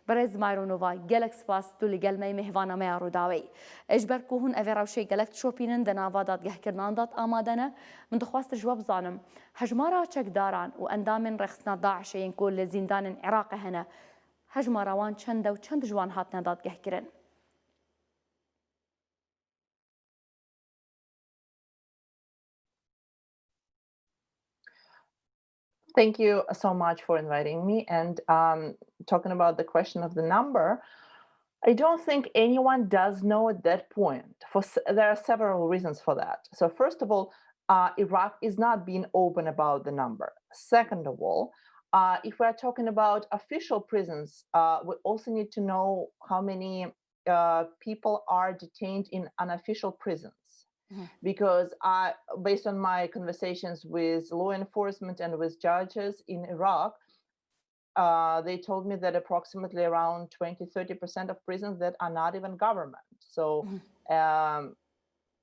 برز مایرونووا گلک سپاس تولی گل می مهوانا می روداوی اجبر کوهن اوراوشی گلک تشوپینن دناوا دادگه کردن داد آمادنه من دخواست جواب زانم هجمارا چک داران و اندامن رخصنا داعشین کل زندان عراق هنا هجمارا وان چند و چند جوان هاتنا دادگه کردن. Thank you so much for inviting me. And talking about the question of the number, I don't think anyone does know at that point. There are several reasons for that. So first of all, Iraq is not being open about the number. Second of all, if we're talking about official prisons, we also need to know how many people are detained in unofficial prisons. Because based on my conversations with law enforcement and with judges in Iraq, they told me that approximately around 20-30% of prisons that are not even government. So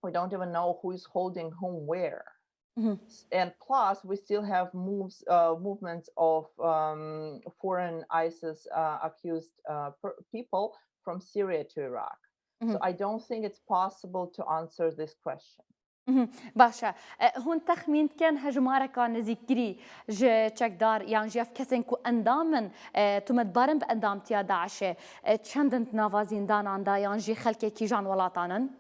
we don't even know who is holding whom where. And plus, we still have movements of foreign ISIS accused people from Syria to Iraq. So I don't think it's possible to answer this question. باشه هون تخمین کن هجماره کان نزیکری ج چکدار یان جف کسین کو اندامن تو مدبرن به اندام تیا داعشه چندن نوازین دان آندا یان جی خلک کی جان ولاتانن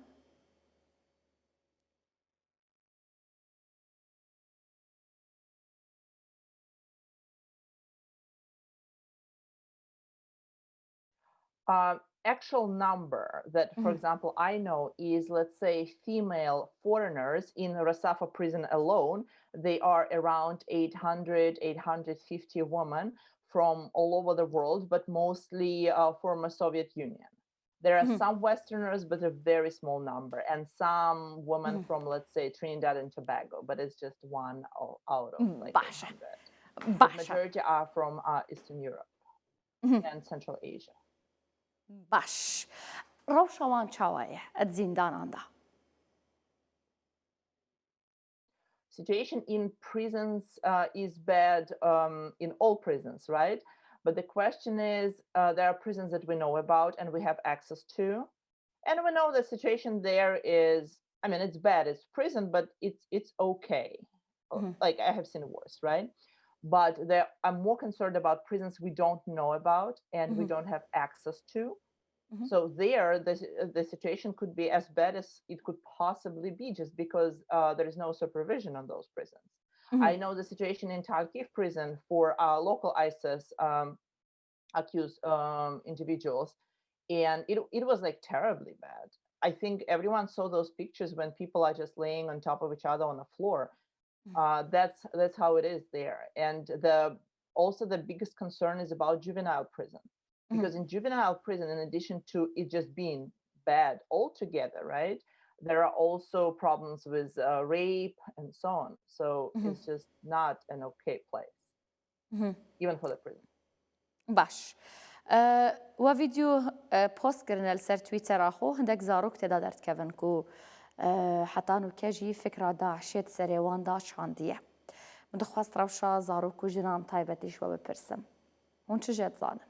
Actual number that, for example, I know is, let's say, female foreigners in Rasafa prison alone. They are around 800, 850 women from all over the world, but mostly former Soviet Union. There are some Westerners, but a very small number, and some women from, let's say, Trinidad and Tobago, but it's just one out of like 800. The majority are from Eastern Europe and Central Asia. باش روشوان چاوایه ات زندان آندا Situation in prisons is bad in all prisons, right? But the question is, there are prisons that we know about and we have access to, and we know the situation there is, I mean, it's bad, it's prison, but it's okay. Like I have seen worse, right? But I'm more concerned about prisons we don't know about and we don't have access to. So there, the situation could be as bad as it could possibly be, just because there is no supervision on those prisons. I know the situation in Kharkiv prison for local ISIS accused individuals, and it was like terribly bad. I think everyone saw those pictures when people are just laying on top of each other on the floor. That's how it is there. And also the biggest concern is about juvenile prison. Because in juvenile prison, in addition to it just being bad altogether, right, there are also problems with rape and so on. So it's just not an okay place, even for the prison. باش و ویدیو پست کردن سر تویتر آخو هندک زاروک تدادرت کردن کو حتی نو کجی فکر داعشت سریوان داش هندیه مدخواست روشا زاروک و جنان تایبتیش و بپرسم اون چه جد زانه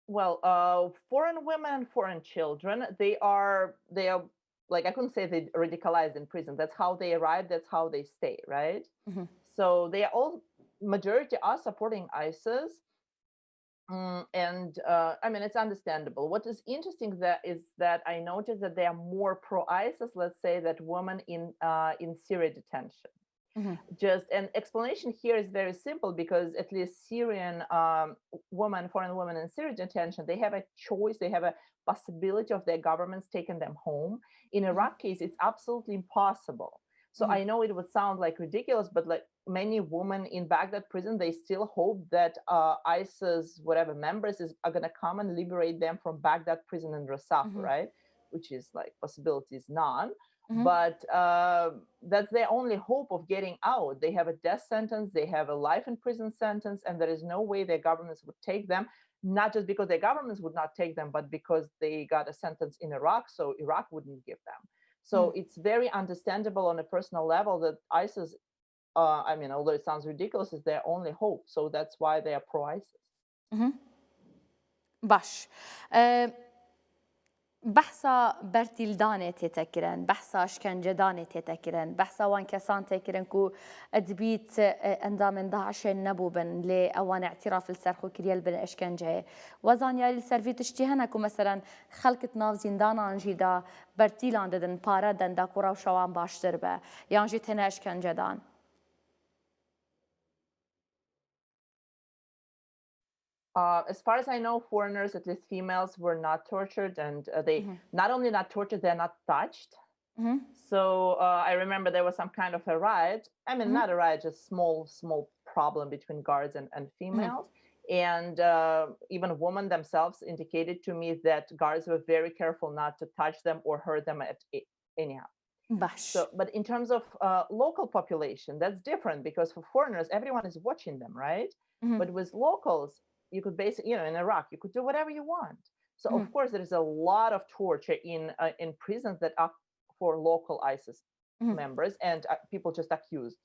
Well, foreign women and foreign children, they are like, I couldn't say they radicalized in prison. That's how they arrive. That's how they stay, right? So they are all, majority are supporting ISIS. And I mean, it's understandable. What is interesting is that I noticed that they are more pro-ISIS, let's say, that women in Syria detention. Just an explanation here is very simple, because at least Syrian foreign women in Syrian detention, they have a choice, they have a possibility of their governments taking them home. In Iraq case, it's absolutely impossible. So I know it would sound like ridiculous, but like many women in Baghdad prison, they still hope that ISIS, whatever members are going to come and liberate them from Baghdad prison in Rasafa, right? Which is like possibility is none. But that's their only hope of getting out. They have a death sentence, they have a life in prison sentence, and there is no way their governments would take them, not just because their governments would not take them, but because they got a sentence in Iraq, so Iraq wouldn't give them. So it's very understandable on a personal level that ISIS I mean, although it sounds ridiculous, is their only hope. So that's why they are pro-ISIS. باش بحثا برتيلداني تتكرن بحثا شكنجداني تتكرن بحثا وان كسان تكرن كو ادبيت اندام داعش نبوبن لاوان اعتراف السرخو كريال بن اشكنجه وزان يالي سرفيت اشتهنا كو مثلا خلقت ناف زندان انجيدا برتيلان ددن بارا دندا كورا شوان باشتر به يانجي تنا اشكنجدان As far as I know, foreigners, at least females, were not tortured, and they not only not tortured, they're not touched. So I remember there was some kind of a riot. I mean, not a riot, just small problem between guards and females. And even women themselves indicated to me that guards were very careful not to touch them or hurt them anyhow. So, but in terms of local population, that's different because for foreigners, everyone is watching them, right? But with locals, you could basically, you know, in Iraq, you could do whatever you want. So of course, there is a lot of torture in prisons that are for local ISIS members, and people just accused.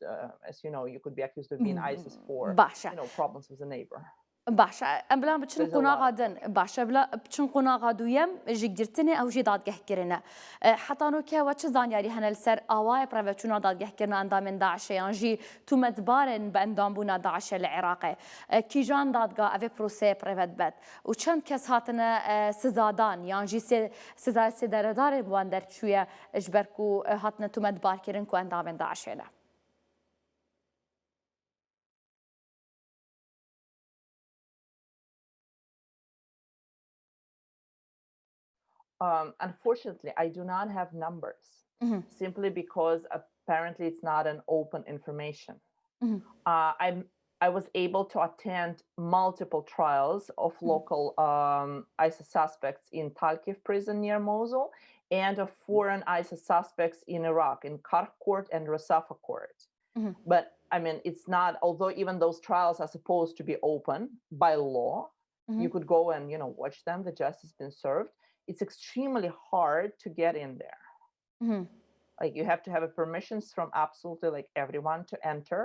As you know, you could be accused of being ISIS for, you know, problems with a neighbor. باشا ام بلا بچن قناغا دن باشا بلا بچن قناغا دویم جگرتنی او جی دادگه کرنه حتی نو که و چه زانیاری هنل سر آوای پروچونا دادگه کرنه اندام داعش یانجی تو مدبارن به اندام بونا داعش العراق کی جان دادگاه او پروسه پروت بد و چند کس هاتنه سزادان یانجی سزا سدردار بوان در چویا اجبرکو هاتنه تو مدبار کرن کو اندام داعش له Unfortunately, I do not have numbers simply because apparently it's not an open information. I was able to attend multiple trials of local ISIS suspects in Talkiv prison near Mosul and of foreign ISIS suspects in Iraq, in Kark court and Rasafa court. But I mean, it's not, although even those trials are supposed to be open by law, you could go and, you know, watch them, the justice has been served. It's extremely hard to get in there. Like you have to have permissions from absolutely like everyone to enter.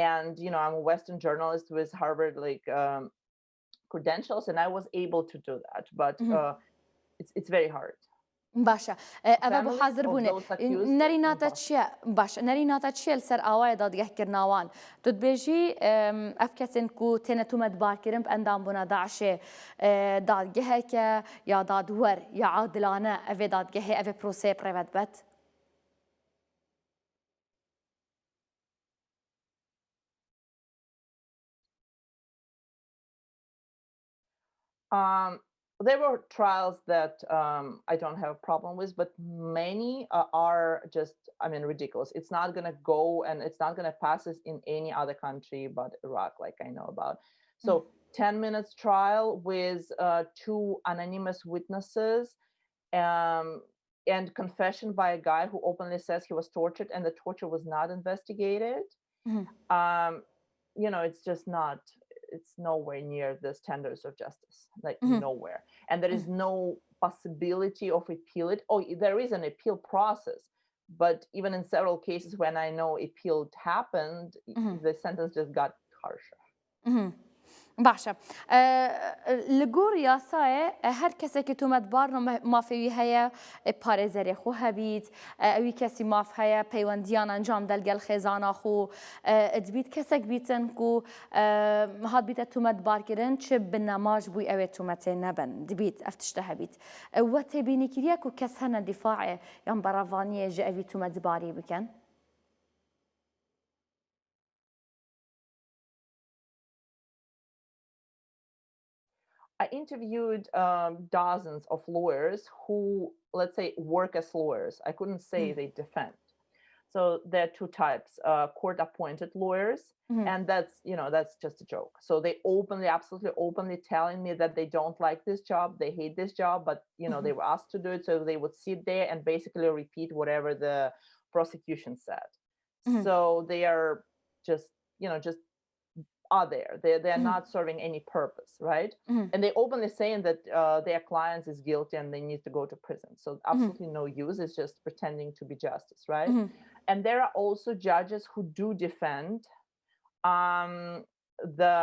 And, you know, I'm a Western journalist with Harvard like credentials, and I was able to do that, but it's very hard. باشا اول بو حاضر بونه نریناتا چیه باش نریناتا چیه سر آوای دادگه کرناوان تو بیجی افکسن کو تنه تو مدبار کرن اندام بونا داعش دادگه که یا دادور یا عادلانه اوی دادگه اوی پروسه پروت بد There were trials that I don't have a problem with, but many are just, I mean, ridiculous. It's not going to go and it's not going to pass this in any other country but Iraq, like I know about. So 10 minutes trial with 2 anonymous witnesses and confession by a guy who openly says he was tortured and the torture was not investigated. You know, it's just not, it's nowhere near the standards of justice, like nowhere. And there is no possibility of appeal it. Oh, there is an appeal process, but even in several cases when I know appeal happened, the sentence just got harsher. باشا لگور یاسای هر کسی که تو مدبار مافیوی هیا پارێزەری خو هەبیت ئەوی کەسی ماف هەیە پەیوەندیان ئەنجام دەلگەل خێزانە خو دەبیت کەسێک بیتن و هات بیتە تومەت بارکردن چ بنەماش بووی ئەوێ تومەتێ نەبن دەبیت ئەف تشتە هەبیت وە تێبینیکریە و کەس هەنە دیفاعێ یان بەڕەڤانیە ژە ئەوی تومەت باری بکەن I interviewed dozens of lawyers who, let's say, work as lawyers. I couldn't say they defend. So there are 2 types, court-appointed lawyers, and that's, you know, that's just a joke. So they openly, absolutely openly telling me that they don't like this job, they hate this job, but, you know, they were asked to do it, so they would sit there and basically repeat whatever the prosecution said. So they are just, you know, just are there. They're not serving any purpose, right? And they openly saying that their client is guilty and they need to go to prison. So absolutely no use. It's just pretending to be justice, right? And there are also judges who do defend the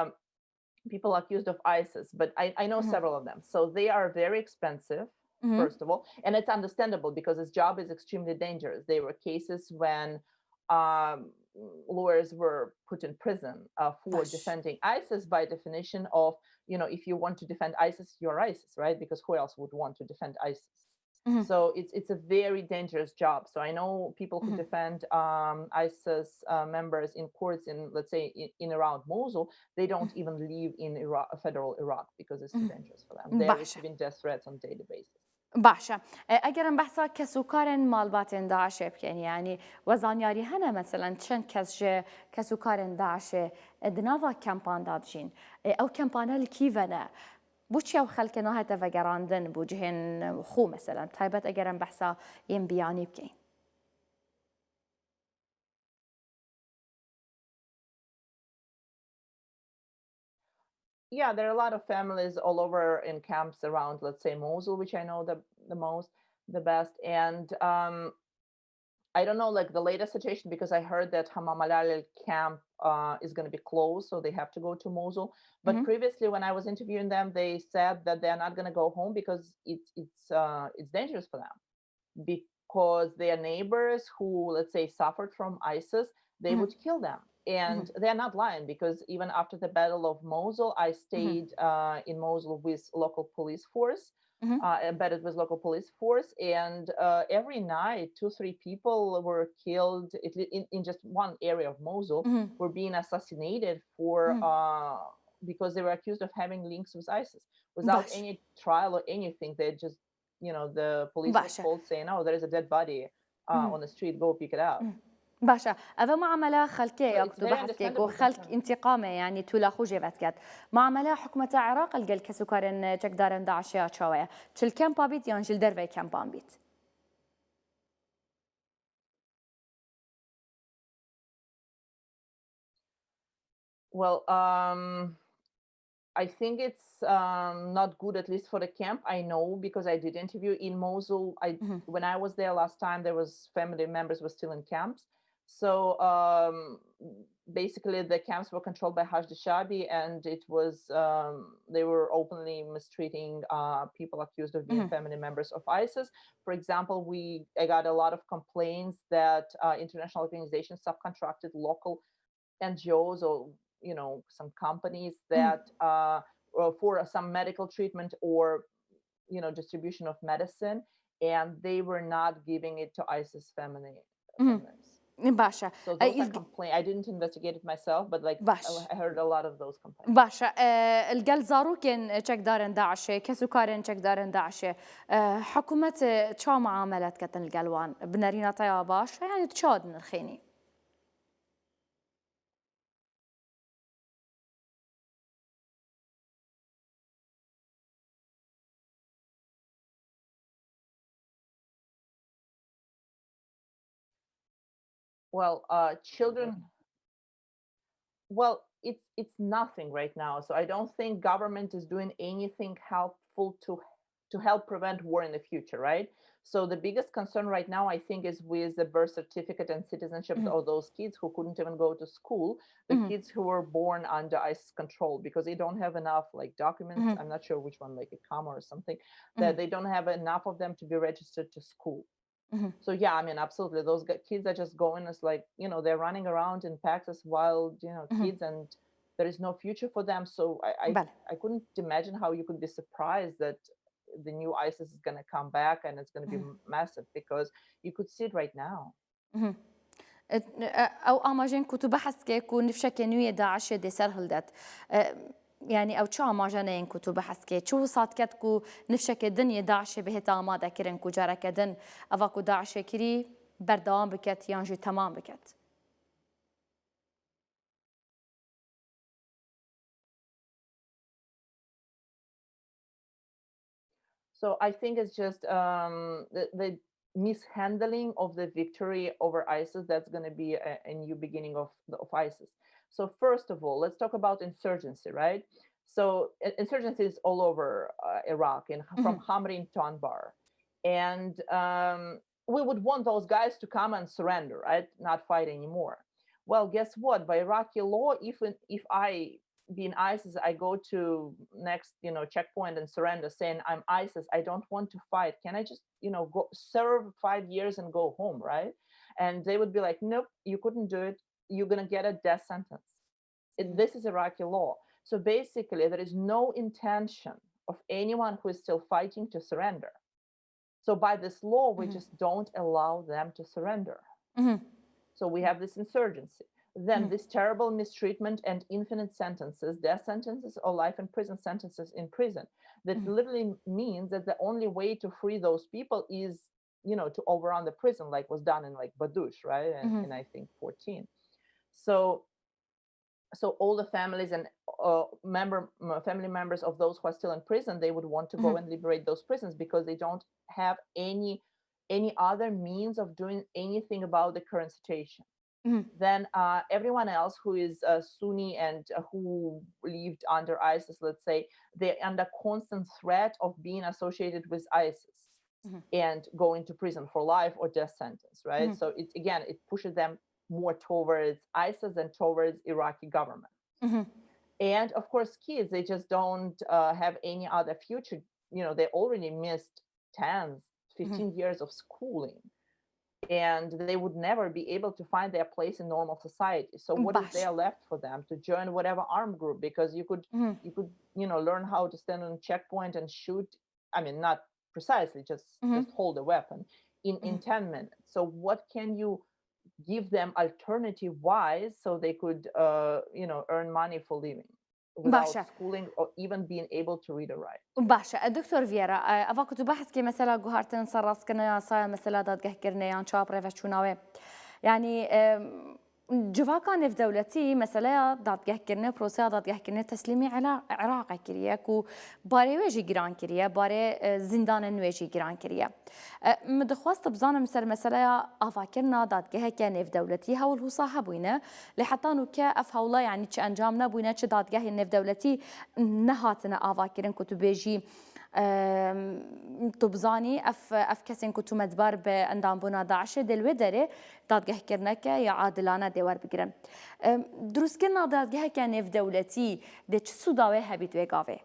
people accused of ISIS, but I know several of them. So they are very expensive, first of all, and it's understandable because his job is extremely dangerous. There were cases when lawyers were put in prison for باش defending ISIS by definition of, if you want to defend ISIS, you're ISIS, right? Because who else would want to defend ISIS? مهم. So it's a very dangerous job. So I know people who مهم. defend ISIS members in courts in, let's say, in around Mosul. They don't even live in Iraq, federal Iraq, because it's too مهم. dangerous for them. They're باشە receiving death threats on a daily basis. باشە ئەگەرم بەسا کەسوکارن ماڵباتێن داعشێ بکەین ینی وەزانیاری هەنە مەسەلەن چەند کەسژێ کەسوکارن داعشێ دناوا کەمپاندا بژین ئەو کەمپانە لکیڤەنە بۆچی ئەو خەلکە ناهێتە ڤەگەڕاندن بۆ جهێن خۆ مەسەلەن تایبەت ئەگەرم بەسا یم بیانی بکەین Yeah, there are a lot of families all over in camps around, let's say, Mosul, which I know the best. And I don't know, like the latest situation, because I heard that Hamam al camp is going to be closed, so they have to go to Mosul. But previously, when I was interviewing them, they said that they're not going to go home because it's dangerous for them, because their neighbors who, let's say, suffered from ISIS, they would kill them. And they're not lying, because even after the Battle of Mosul, I stayed in Mosul with local police force. Embedded with local police force, and every night 2-3 people were killed in just one area of Mosul, were being assassinated for because they were accused of having links with ISIS without any trial or anything. They just, the police was called saying, "Oh, there is a dead body on the street, go pick it up." باشە ئەvە معاملە خەلکەیە it's تو very بەحسکێک و understandable خەلک concern. ئینتیقامێ ینی تولا خوژێ بەتکات معاملە حکومەتە عێراق ئەلگەل کەسوکارن چەکدارن داعشەیە چاوەیە چل کەمپا بیت یان ژل دەرڤەی کەمپان بیت Well, I think it's not good, at least for the camp. I know, because I did interview in Mosul. When I was there last time, there was family members were still in camps. So basically, the camps were controlled by Hajj Shabi, and it was they were openly mistreating people accused of being family members of ISIS. For example, I got a lot of complaints that international organizations subcontracted local NGOs or some companies that for some medical treatment or distribution of medicine, and they were not giving it to ISIS family members. باشە So those are complaints. I didn't investigate it myself, but I heard a lot of those complaints. باشە الگەل زاروکێن چەکدارن داعشێ کەسوکارن چەکدارن داعشێ حکوومەت چا معاملەت کەتن الگەلوان بنەرینەتەیە باش یانی چاد نرخێنی Well, children. Well, it's nothing right now. So I don't think government is doing anything helpful to help prevent war in the future, right? So the biggest concern right now, I think, is with the birth certificate and citizenship of those kids who couldn't even go to school, the kids who were born under ISIS control, because they don't have enough documents. I'm not sure which one, like a comma or something, that they don't have enough of them to be registered to school. So yeah, I mean, absolutely. Those kids are just going as they're running around in packs as wild, kids, and there is no future for them. So I couldn't imagine how you could be surprised that the new ISIS is going to come back and it's going to be massive, because you could see it right now. ئەو ئاماژێن کو تو بەحەسکێک و نفشەکە نوێ داعشێ دێسەر هەڵدەت یعنی ئەو چ ئاماژەنەیەن کو تو بەحەسکێ چ ساتکەت و نفشەکە دنیە داعشێ بهێتە ئامادەکردن و جارەکەدن ئەڤ و داعشێکری بەردەوام بکەت یانژی تەمام بکەت So I think it's just the mishandling of the victory over ISIS that's going to be a new beginning of ISIS. So first of all, let's talk about insurgency, right? So insurgency is all over Iraq, from Hamrin to Anbar. And we would want those guys to come and surrender, right? Not fight anymore. Well, guess what? By Iraqi law, if I being ISIS, I go to next, checkpoint and surrender, saying I'm ISIS, I don't want to fight. Can I just, go serve 5 years and go home, right? And they would be like, nope, you couldn't do it. You're gonna get a death sentence. This is Iraqi law. So basically, there is no intention of anyone who is still fighting to surrender. So by this law, we just don't allow them to surrender. So we have this insurgency. Then this terrible mistreatment and infinite sentences, death sentences or life in prison sentences in prison. That literally means that the only way to free those people is, to overrun the prison, like was done in like Badush, right? And I think 14. So all the families and family members of those who are still in prison, they would want to go and liberate those prisons because they don't have any other means of doing anything about the current situation. Then everyone else who is Sunni and who lived under ISIS, let's say, they're under constant threat of being associated with ISIS and going to prison for life or death sentence, right? So it pushes them more towards ISIS than towards Iraqi government. And of course, kids, they just don't have any other future. They already missed 10, 15 years of schooling, and they would never be able to find their place in normal society. So what is there left for them? To join whatever armed group, because you could learn how to stand on a checkpoint and shoot. I mean, not precisely, just hold a weapon in 10 minutes. So what can you give them alternative wise so they could earn money for living without schooling or even being able to read or write. باشا دكتور فيرا أفا كنت بحث كي مثلا جوهرتن صراس كنا صايا مثلا داد جهكرنا يعني شابرة فشوناوي يعني جوا كان في دولتي مثلا داد جهكرنا بروسيا داد جهكرنا تسليمي على عراق كريه كو باري ويجي جيران كريه باري زندان ويجي جيران كريه مدخواست بزانا مثلا أفاكرنا داد جهكرنا في دولتي هول هو صاحبوينا لحتى نو كأف هولا يعني تش أنجامنا بوينا تش داد جهكرنا في دولتي نهاتنا أفاكرن كتبيجي طبزاني اف كسين كنتو مدبر باندام بونا داعش دلوي داري دادگه کرنک یا عادلانه دیوار بگیرن دروست کرنا دادگه کنه في دولتی ده چه سوداوه هبیت وگاوه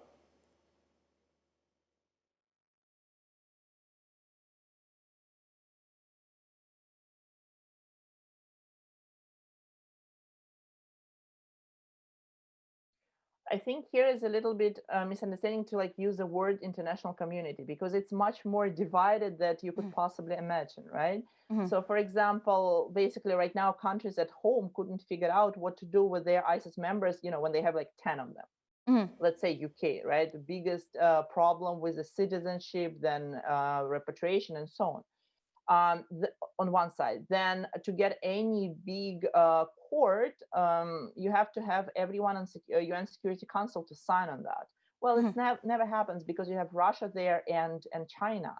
I think here is a little bit misunderstanding to like use the word international community, because it's much more divided than you could possibly imagine, right? So for example, basically right now countries at home couldn't figure out what to do with their ISIS members, when they have like 10 of them. Let's say UK, right? The biggest problem with the citizenship, then repatriation and so on. On one side, then to get any big court, you have to have everyone on UN Security Council to sign on that. Well, it's never happens because you have Russia there and China.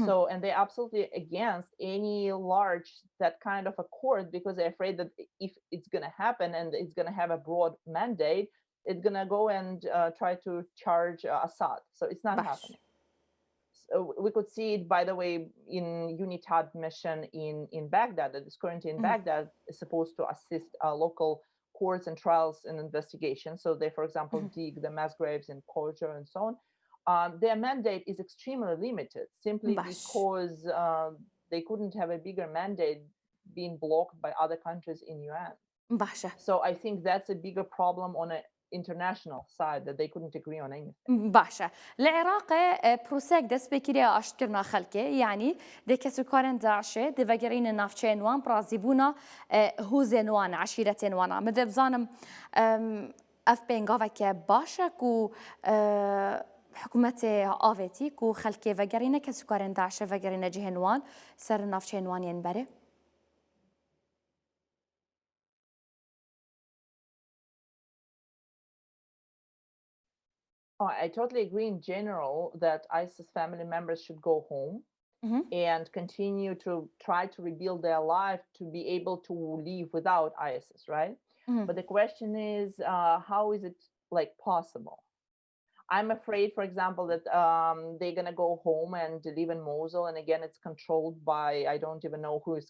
So, and they're absolutely against any large that kind of a court, because they're afraid that if it's going to happen and it's going to have a broad mandate, it's going to go and try to charge Assad. So it's not happening. We could see it, by the way, in UNITAD mission in Baghdad, that is currently in Baghdad, is supposed to assist local courts and trials and investigations. So they, for example, dig the mass graves in Khoja and so on. Their mandate is extremely limited, simply because they couldn't have a bigger mandate being blocked by other countries in UN. So I think that's a bigger problem on a international side, that they couldn't agree on anything. باشا العراق بروسيك دست بكري اشترنا خلكه يعني دي كسكارن داعشه دي وگرين نافچين وان برازيبونا هوزن وان عشيرتين وانا مذب زانم اف بينغافك باشا كو حكومة آفتي كو خلكه وگرين كسكارن داعشه وگرين جهنوان سر نافچين وان ينبره Oh, I totally agree in general that ISIS family members should go home and continue to try to rebuild their life to be able to live without ISIS, right? But the question is, how is it like possible? I'm afraid, for example, that they're gonna go home and live in Mosul, and again, it's controlled by I don't even know who is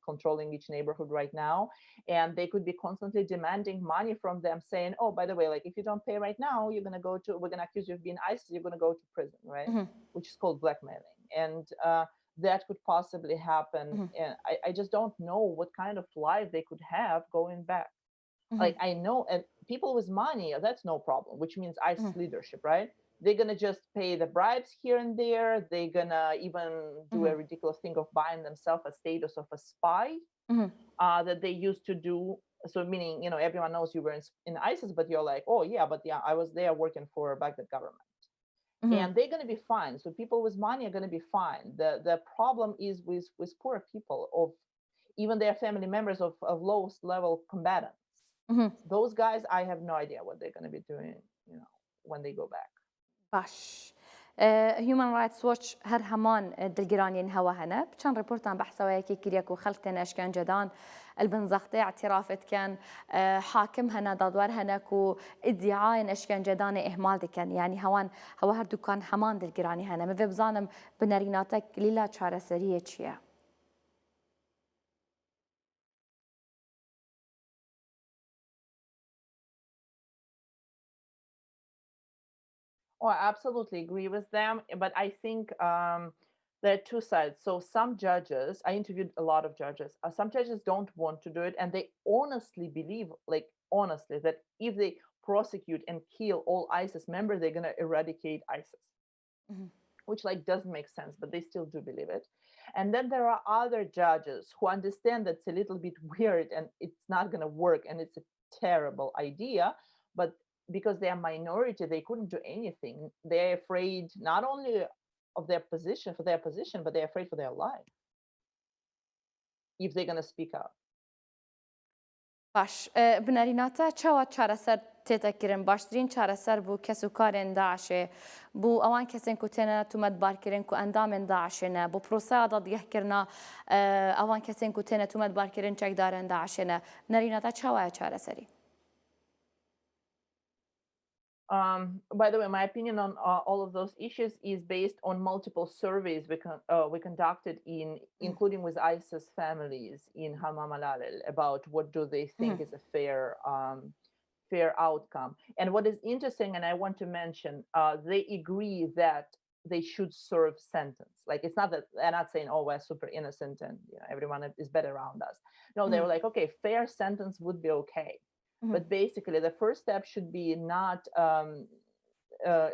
controlling each neighborhood right now, and they could be constantly demanding money from them, saying, "Oh, by the way, like if you don't pay right now, we're gonna accuse you of being ISIS, you're gonna go to prison, right?" Mhm, Which is called blackmailing, and that could possibly happen. mhm, And I just don't know what kind of life they could have going back. mhm, Like I know, and people with money, that's no problem, which means ISIS mhm, leadership, right? They're gonna just pay the bribes here and there. They're gonna even do mhm, a ridiculous thing of buying themselves a status of a spy mhm, that they used to do. So meaning, everyone knows you were in ISIS, but you're like, oh yeah, but yeah, I was there working for Baghdad government, mhm. and they're gonna be fine. So people with money are gonna be fine. The problem is with poor people, of even their family members of lowest level combatants. Mhm. Those guys, I have no idea what they're going to be doing, when they go back. باش هیومن رایتس واچ هەر هەمان دڵگیرانین هەوە هەنە بچەند ڕپۆرتان بەحسەوەیەکی کریەک و خەڵکتێن ئەشکەنجەدان البنزەختەی اعترافت کەن حاکم هەنە دادوار هەنەک و ئیدعاین ئەشکەنجەدانێ ئێهمال دەکەن یعنی هەوان هەوە هەردووکان هەمان دڵگیرانی هەنە مەوێ بزانم بنەریناتەک لیلا چارەسەریە چییە؟ Oh, I absolutely agree with them. But I think there are two sides. So some judges, I interviewed a lot of judges. Some judges don't want to do it, and they honestly believe, like honestly, that if they prosecute and kill all ISIS members, they're gonna eradicate ISIS, Mhm, which like doesn't make sense, but they still do believe it. And then there are other judges who understand that's a little bit weird and it's not gonna work and it's a terrible idea, but because they are minority, they couldn't do anything. They're afraid not only of their position, but they're afraid for their life if they're gonna speak up. باش بنەریناتە چاوە چارەسەر تێتەکردن باشترین چارەسەر بوو کەس و کارێن داعشێ بوو ئەوان کەسێن و تێنە تومەتبارکردن و ئەندامێن داعشێنە بۆ پرۆسەیە دەدگەهکردنا ئەوان کەسێن و تێنە تومەتبارکردن چەکدارن داعشێنە بنەریناتە چاوایە چارەسەری By the way, my opinion on all of those issues is based on multiple surveys we conducted including with ISIS families in Hamam al-Alel about what do they think is a fair outcome. And what is interesting, and I want to mention, they agree that they should serve sentence. Like it's not that they're not saying, "Oh, we're super innocent and everyone is better around us." No, they were like, "Okay, fair sentence would be okay." But basically, the first step should be not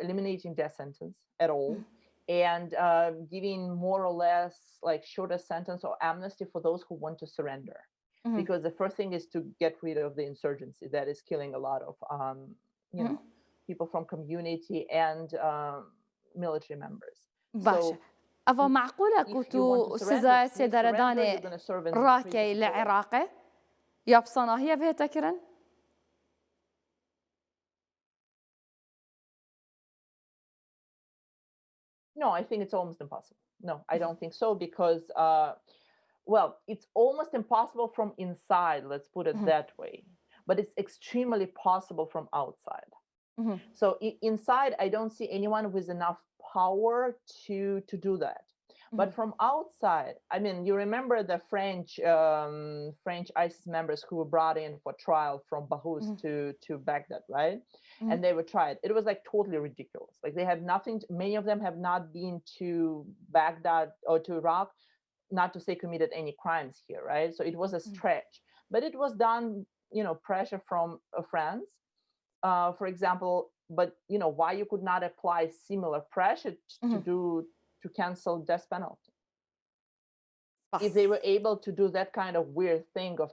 eliminating death sentence at all, and giving more or less like shorter sentence or amnesty for those who want to surrender. Because the first thing is to get rid of the insurgency that is killing a lot of people from community and military members. باشە ئەوە معقولە If you want و to سزای surrender, please surrender. سێدەرەدانێ You're going to serve in ڕاکەی لە prison. عێراقێ یا پسەناهیە بهێتەکردن No, I think it's almost impossible. No, I don't think so because, well, it's almost impossible from inside, let's put it that way, but it's extremely possible from outside. So inside, I don't see anyone with enough power to do that. But from outside, I mean, you remember the French ISIS members who were brought in for trial from Bahus to Baghdad, right? And they were tried. It was like totally ridiculous. Like they had nothing. Many of them have not been to Baghdad or to Iraq, not to say committed any crimes here, right? So it was a stretch, but it was done, pressure from France, for example. But why you could not apply similar pressure to cancel death penalty if they were able to do that kind of weird thing of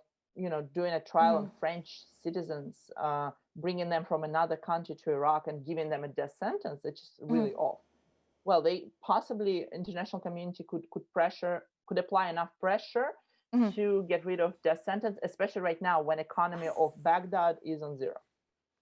doing a trial on French citizens, bringing them from another country to Iraq and giving them a death sentence. It's just really off. Well, they possibly international community could apply enough pressure to get rid of death sentence, especially right now when economy of Baghdad is on zero.